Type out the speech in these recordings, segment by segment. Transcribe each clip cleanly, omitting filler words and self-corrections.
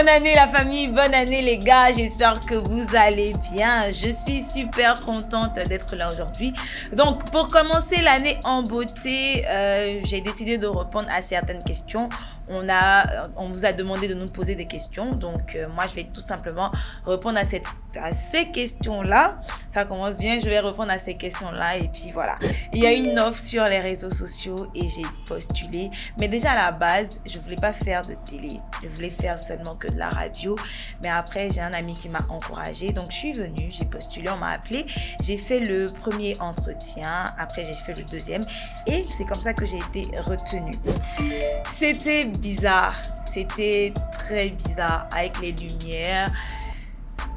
Bonne année la famille, bonne année les gars, j'espère que vous allez bien. Je suis super contente d'être là aujourd'hui. Donc pour commencer l'année en beauté, j'ai décidé de répondre à certaines questions. On vous a demandé de nous poser des questions, donc moi je vais tout simplement répondre à ces questions-là. Ça commence bien, je vais répondre à ces questions-là et puis voilà. Il y a une offre sur les réseaux sociaux et j'ai postulé, mais déjà à la base, je voulais pas faire de télé, je voulais faire seulement que de la radio, mais après j'ai un ami qui m'a encouragée, donc je suis venue, j'ai postulé, on m'a appelé, j'ai fait le premier entretien, après j'ai fait le deuxième et c'est comme ça que j'ai été retenue. C'était bizarre, c'était très bizarre avec les lumières.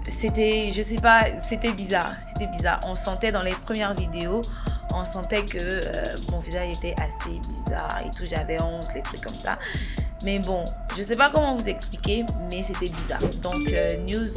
C'était, je sais pas, c'était bizarre. On sentait dans les premières vidéos, on sentait que mon visage était assez bizarre et tout, j'avais honte, les trucs comme ça. Mais bon, je sais pas comment vous expliquer, mais c'était bizarre. Donc, news,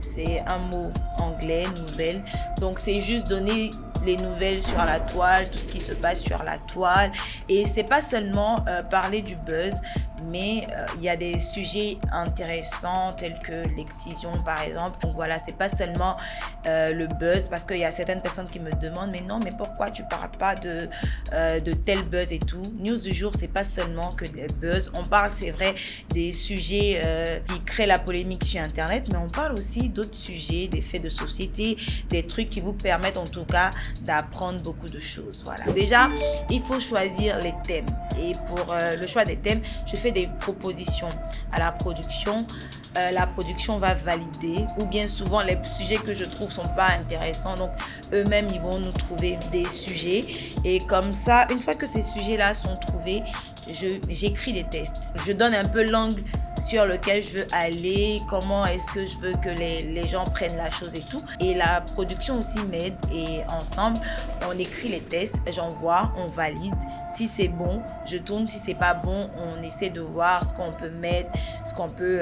c'est un mot anglais, nouvelle. Donc, c'est juste donner les nouvelles sur la toile, tout ce qui se passe sur la toile. Et c'est pas seulement parler du buzz, mais il y a des sujets intéressants tels que l'excision par exemple. Donc voilà, c'est pas seulement le buzz, parce qu'il y a certaines personnes qui me demandent mais non, mais pourquoi tu parles pas de tel buzz et tout. News du jour, c'est pas seulement que des buzz. On parle, c'est vrai, des sujets qui créent la polémique sur internet, mais on parle aussi d'autres sujets, des faits de société, des trucs qui vous permettent en tout cas d'apprendre beaucoup de choses. Voilà. Déjà, il faut choisir les thèmes. Et pour le choix des thèmes, je fais des propositions à la production. La production va valider, ou bien souvent les sujets que je trouve sont pas intéressants, donc eux-mêmes ils vont nous trouver des sujets, et comme ça, une fois que ces sujets-là sont trouvés, j'écris des tests. Je donne un peu l'angle sur lequel je veux aller, comment est-ce que je veux que les gens prennent la chose et tout. Et la production aussi m'aide, et ensemble, on écrit les tests, j'envoie, on valide. Si c'est bon, je tourne. Si c'est pas bon, on essaie de voir ce qu'on peut mettre, ce qu'on peut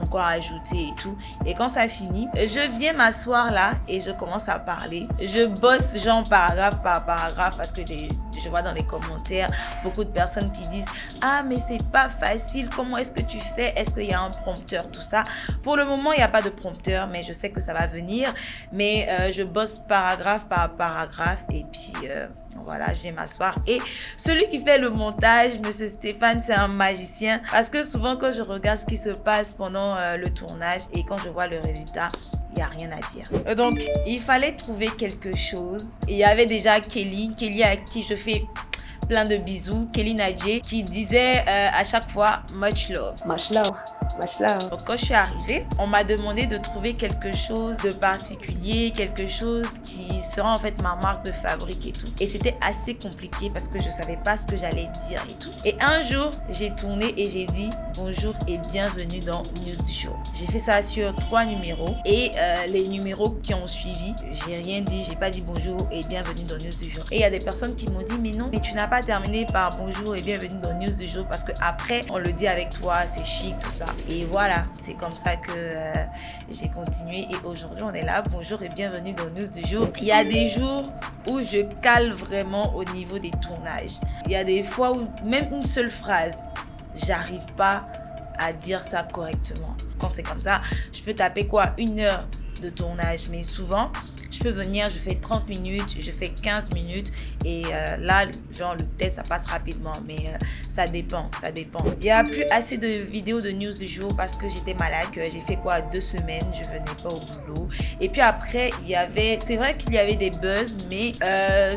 encore ajouter et tout. Et quand ça finit, je viens m'asseoir là et je commence à parler. Je bosse genre paragraphe par paragraphe, parce que je vois dans les commentaires beaucoup de personnes qui disent « Ah, mais c'est pas facile, comment est-ce que tu fais? Est-ce qu'il y a un prompteur, tout ça ?» Pour le moment, il n'y a pas de prompteur, mais je sais que ça va venir. Mais je bosse paragraphe par paragraphe et puis voilà, je vais m'asseoir. Et celui qui fait le montage, Monsieur Stéphane, c'est un magicien, parce que souvent quand je regarde ce qui se passe pendant le tournage et quand je vois le résultat, il n'y a rien à dire. Donc, il fallait trouver quelque chose. Il y avait déjà Kelly à qui je fais plein de bisous, Kelly Nadje, qui disait à chaque fois « much love ». Much love. Much love. Donc, quand je suis arrivée, on m'a demandé de trouver quelque chose de particulier, quelque chose qui sera en fait ma marque de fabrique et tout. Et c'était assez compliqué parce que je savais pas ce que j'allais dire et tout. Et un jour, j'ai tourné et j'ai dit bonjour et bienvenue dans News du jour. J'ai fait ça sur 3 numéros et les numéros qui ont suivi, j'ai rien dit, j'ai pas dit bonjour et bienvenue dans News du jour. Et il y a des personnes qui m'ont dit mais non, mais tu n'as pas terminé par bonjour et bienvenue dans News du jour, parce que après on le dit avec toi, c'est chic, tout ça. Et voilà, c'est comme ça que j'ai continué et aujourd'hui on est là. Bonjour et bienvenue dans News du jour. Il y a des jours où je cale vraiment au niveau des tournages. Il y a des fois où même une seule phrase, j'arrive pas à dire ça correctement. Quand c'est comme ça, je peux taper quoi, 1 heure de tournage, mais souvent je peux venir, je fais 30 minutes, je fais 15 minutes et là, genre le test, ça passe rapidement, mais ça dépend. Il n'y a plus assez de vidéos de news du jour parce que j'étais malade, que j'ai fait quoi, 2 semaines, je venais pas au boulot. Et puis après, c'est vrai qu'il y avait des buzz, mais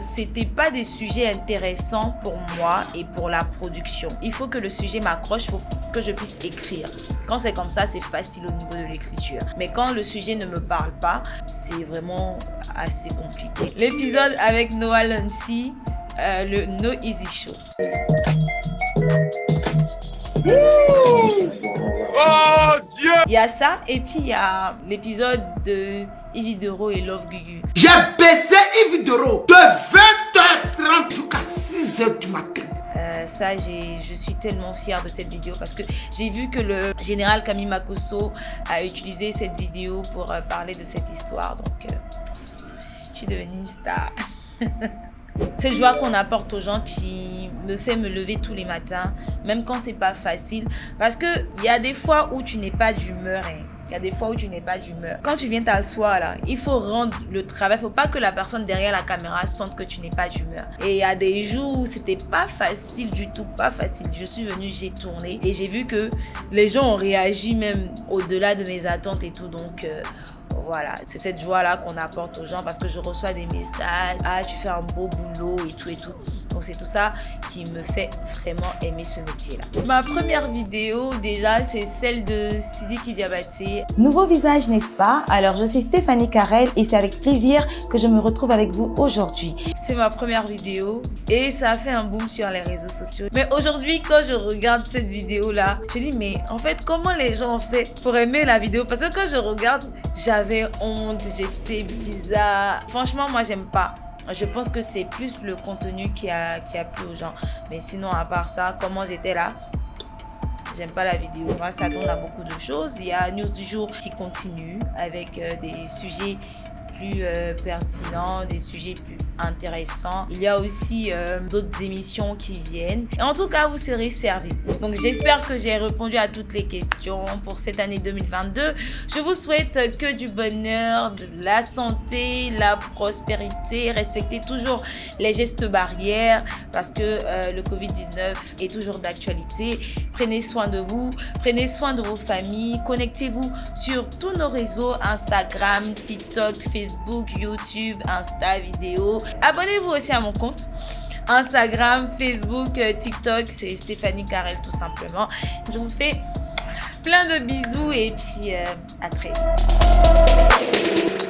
c'était pas des sujets intéressants pour moi et pour la production. Il faut que le sujet m'accroche pour que je puisse écrire. Quand c'est comme ça, c'est facile au niveau de l'écriture. Mais quand le sujet ne me parle pas, c'est vraiment assez compliqué. L'épisode avec Noah Lancy, le No Easy Show. Oh Dieu! Il y a ça et puis il y a l'épisode de Yves Dero et Love Gugu. J'ai baissé Yves Dero de 20h30 jusqu'à 6h du matin. Ça, je suis tellement fière de cette vidéo parce que j'ai vu que le général Camille Makosso a utilisé cette vidéo pour parler de cette histoire. Donc, je suis devenue une star. Cette joie qu'on apporte aux gens qui me fait me lever tous les matins, même quand c'est pas facile. Parce qu'il y a des fois où tu n'es pas d'humeur. Il y a des fois où tu n'es pas d'humeur. Quand tu viens t'asseoir là, il faut rendre le travail. Il ne faut pas que la personne derrière la caméra sente que tu n'es pas d'humeur. Et il y a des jours où c'était pas facile du tout, pas facile. Je suis venue, j'ai tourné et j'ai vu que les gens ont réagi même au-delà de mes attentes et tout. Donc voilà, c'est cette joie-là qu'on apporte aux gens parce que je reçois des messages. Ah, tu fais un beau boulot et tout et tout. Donc c'est tout ça qui me fait vraiment aimer ce métier-là. Ma première vidéo déjà, c'est celle de Sidiki Diabaté. Nouveau visage, n'est-ce pas? Alors, je suis Stéphanie Carrel et c'est avec plaisir que je me retrouve avec vous aujourd'hui. C'est ma première vidéo et ça a fait un boom sur les réseaux sociaux. Mais aujourd'hui, quand je regarde cette vidéo-là, je dis mais en fait, comment les gens ont fait pour aimer la vidéo? Parce que quand je regarde, j'avais honte, j'étais bizarre. Franchement, moi, j'aime pas. Je pense que c'est plus le contenu qui a plu aux gens. Mais sinon, à part ça, comment j'étais là, j'aime pas la vidéo. On va s'attendre à beaucoup de choses. Il y a News du jour qui continue avec des sujets plus pertinents, des sujets plus intéressants. Il y a aussi d'autres émissions qui viennent. Et en tout cas, vous serez servis. Donc, j'espère que j'ai répondu à toutes les questions pour cette année 2022. Je vous souhaite que du bonheur, de la santé, la prospérité. Respectez toujours les gestes barrières parce que le Covid-19 est toujours d'actualité. Prenez soin de vous, prenez soin de vos familles. Connectez-vous sur tous nos réseaux Instagram, TikTok, Facebook, YouTube, Insta, vidéo. Abonnez-vous aussi à mon compte Instagram, Facebook, TikTok, c'est Stéphanie Carrel tout simplement. Je vous fais plein de bisous et puis à très vite.